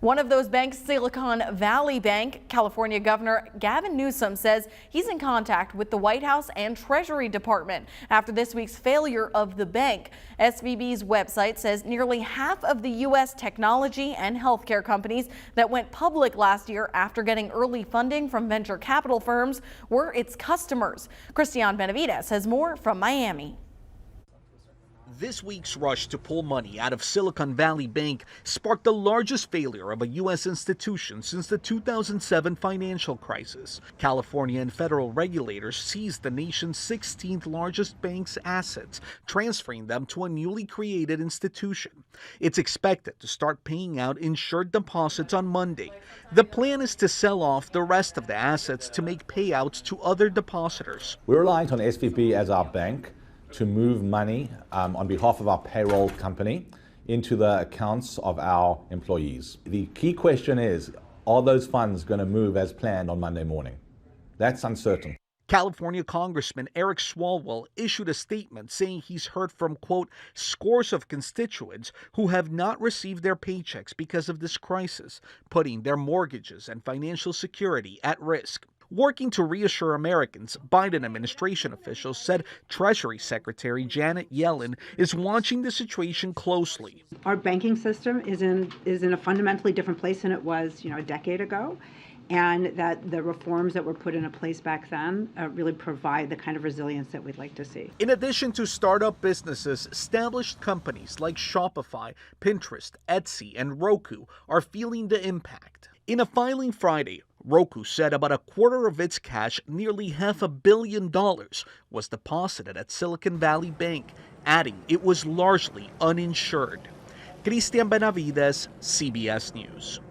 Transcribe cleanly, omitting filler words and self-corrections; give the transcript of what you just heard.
One of those banks, Silicon Valley Bank. California Governor Gavin Newsom says he's in contact with the White House and Treasury Department after this week's failure of the bank. SVB's website says nearly half of the U.S. technology and healthcare companies that went public last year after getting early funding from venture capital firms were its customers. Christian Benavides has more from Miami. This week's rush to pull money out of Silicon Valley Bank sparked the largest failure of a U.S. institution since the 2007 financial crisis. California and federal regulators seized the nation's 16th largest bank's assets, transferring them to a newly created institution. It's expected to start paying out insured deposits on Monday. The plan is to sell off the rest of the assets to make payouts to other depositors. We're relying on SVB as our bank to move money on behalf of our payroll company into the accounts of our employees. The key question is, are those funds going to move as planned on Monday morning? That's uncertain. California Congressman Eric Swalwell issued a statement saying he's heard from, quote, scores of constituents who have not received their paychecks because of this crisis, putting their mortgages and financial security at risk. Working to reassure Americans, Biden administration officials said Treasury Secretary Janet Yellen is watching the situation closely. Our banking system is in a fundamentally different place than it was, a decade ago, and that the reforms that were put into place back then really provide the kind of resilience that we'd like to see. In addition to startup businesses, established companies like Shopify, Pinterest, Etsy, and Roku are feeling the impact. In a filing Friday, Roku said about a quarter of its cash, nearly $500 million, was deposited at Silicon Valley Bank, adding it was largely uninsured. Christian Benavides, CBS News.